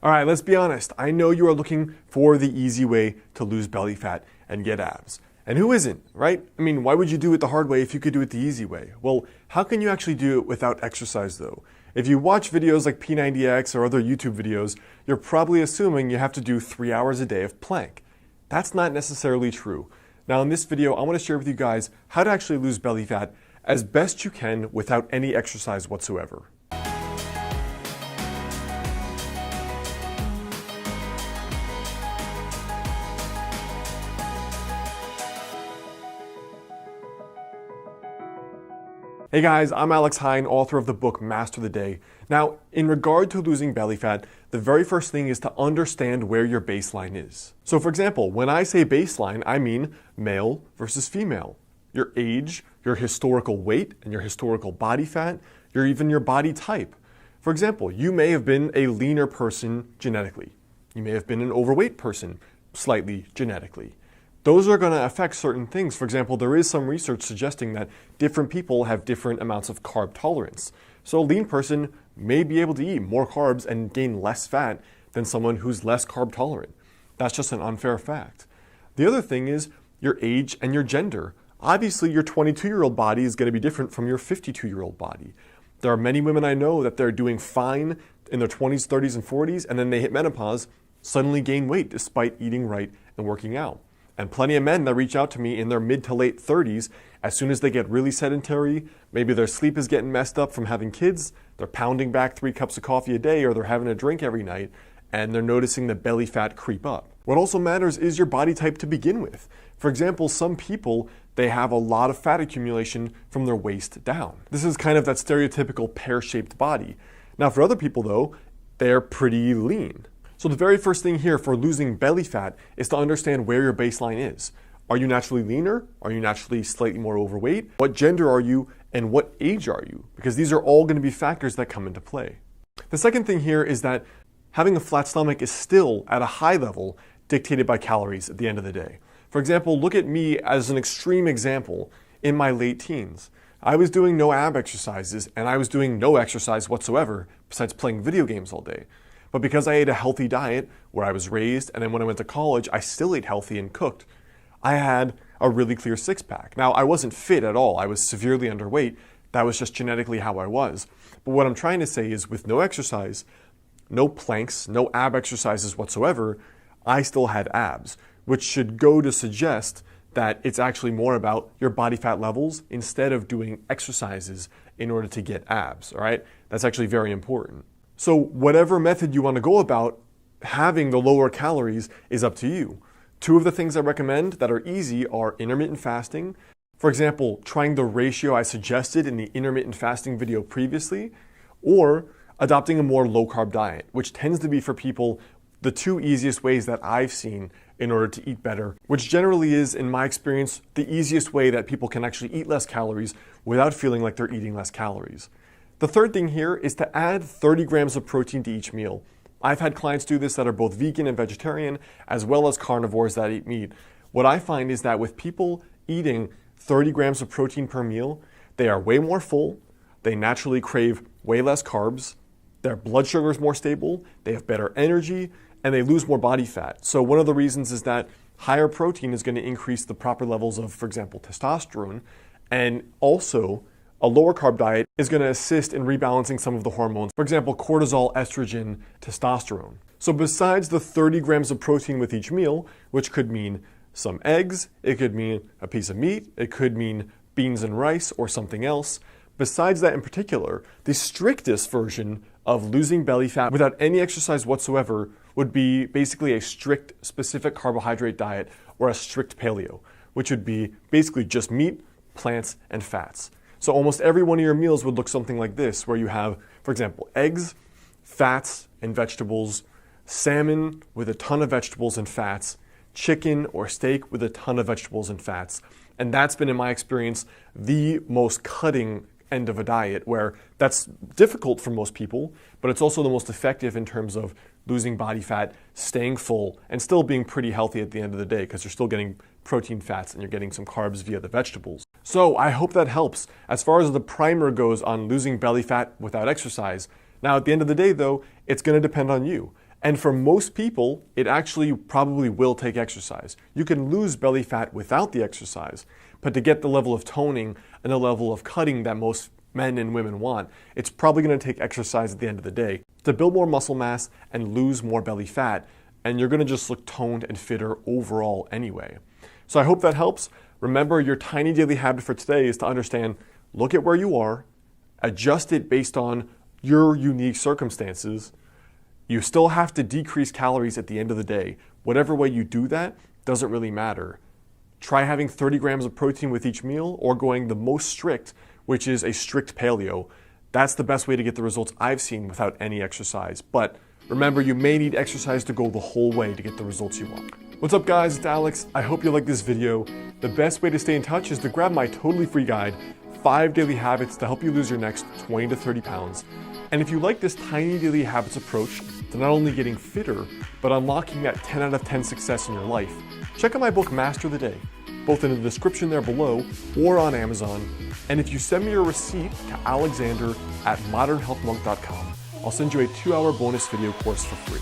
All right, let's be honest. I know you are looking for the easy way to lose belly fat and get abs. And who isn't, right? I mean, why would you do it the hard way if you could do it the easy way? Well, how can you actually do it without exercise though? If you watch videos like P90X or other YouTube videos, you're probably assuming you have to do 3 hours a day of plank. That's not necessarily true. Now in this video, I want to share with you guys how to actually lose belly fat as best you can without any exercise whatsoever. Hey guys, I'm Alex Heyne, author of the book Master the Day. Now, in regard to losing belly fat, the very first thing is to understand where your baseline is. So for example, when I say baseline, I mean male versus female. Your age, your historical weight, and your historical body fat, even your body type. For example, you may have been a leaner person genetically. You may have been an overweight person slightly genetically. Those are going to affect certain things. For example, there is some research suggesting that different people have different amounts of carb tolerance. So a lean person may be able to eat more carbs and gain less fat than someone who's less carb tolerant. That's just an unfair fact. The other thing is your age and your gender. Obviously, your 22-year-old body is going to be different from your 52-year-old body. There are many women I know that they're doing fine in their 20s, 30s, and 40s, and then they hit menopause, suddenly gain weight despite eating right and working out. And plenty of men that reach out to me in their mid to late 30s, as soon as they get really sedentary, maybe their sleep is getting messed up from having kids, they're pounding back 3 cups of coffee a day or they're having a drink every night, and they're noticing the belly fat creep up. What also matters is your body type to begin with. For example, some people, they have a lot of fat accumulation from their waist down. This is kind of that stereotypical pear-shaped body. Now for other people though, they're pretty lean. So the very first thing here for losing belly fat is to understand where your baseline is. Are you naturally leaner? Are you naturally slightly more overweight? What gender are you and what age are you? Because these are all going to be factors that come into play. The second thing here is that having a flat stomach is still at a high level dictated by calories at the end of the day. For example, look at me as an extreme example in my late teens. I was doing no ab exercises and I was doing no exercise whatsoever besides playing video games all day. But because I ate a healthy diet where I was raised, and then when I went to college, I still ate healthy and cooked, I had a really clear six-pack. Now, I wasn't fit at all. I was severely underweight. That was just genetically how I was. But what I'm trying to say is with no exercise, no planks, no ab exercises whatsoever, I still had abs, which should go to suggest that it's actually more about your body fat levels instead of doing exercises in order to get abs, all right? That's actually very important. So whatever method you want to go about, having the lower calories is up to you. 2 of the things I recommend that are easy are intermittent fasting. For example, trying the ratio I suggested in the intermittent fasting video previously, or adopting a more low-carb diet, which tends to be for people the 2 easiest ways that I've seen in order to eat better, which generally is, in my experience, the easiest way that people can actually eat less calories without feeling like they're eating less calories. The third thing here is to add 30 grams of protein to each meal. I've had clients do this that are both vegan and vegetarian, as well as carnivores that eat meat. What I find is that with people eating 30 grams of protein per meal, they are way more full, they naturally crave way less carbs, their blood sugar is more stable, they have better energy, and they lose more body fat. So one of the reasons is that higher protein is going to increase the proper levels of, for example, testosterone, and also a lower carb diet is going to assist in rebalancing some of the hormones. For example, cortisol, estrogen, testosterone. So besides the 30 grams of protein with each meal, which could mean some eggs, it could mean a piece of meat, it could mean beans and rice or something else. Besides that in particular, the strictest version of losing belly fat without any exercise whatsoever would be basically a strict specific carbohydrate diet or a strict paleo, which would be basically just meat, plants, and fats. So almost every one of your meals would look something like this, where you have, for example, eggs, fats, and vegetables, salmon with a ton of vegetables and fats, chicken or steak with a ton of vegetables and fats. And that's been, in my experience, the most cutting end of a diet, where that's difficult for most people, but it's also the most effective in terms of losing body fat, staying full, and still being pretty healthy at the end of the day because you're still getting protein, fats, and you're getting some carbs via the vegetables. So I hope that helps. As far as the primer goes on losing belly fat without exercise, now at the end of the day though, it's going to depend on you. And for most people, it actually probably will take exercise. You can lose belly fat without the exercise, but to get the level of toning and the level of cutting that most men and women want, it's probably going to take exercise at the end of the day to build more muscle mass and lose more belly fat, and you're going to just look toned and fitter overall anyway. So I hope that helps. Remember, your tiny daily habit for today is to understand, look at where you are, adjust it based on your unique circumstances. You still have to decrease calories at the end of the day. Whatever way you do that doesn't really matter. Try having 30 grams of protein with each meal, or going the most strict, which is a strict paleo. That's the best way to get the results I've seen without any exercise. But remember, you may need exercise to go the whole way to get the results you want. What's up guys, it's Alex. I hope you like this video. The best way to stay in touch is to grab my totally free guide, 5 daily habits to help you lose your next 20 to 30 pounds. And if you like this tiny daily habits approach to not only getting fitter, but unlocking that 10 out of 10 success in your life, check out my book, Master the Day, both in the description there below or on Amazon. And if you send me a receipt to alexander@modernhealthmonk.com, I'll send you a 2-hour bonus video course for free.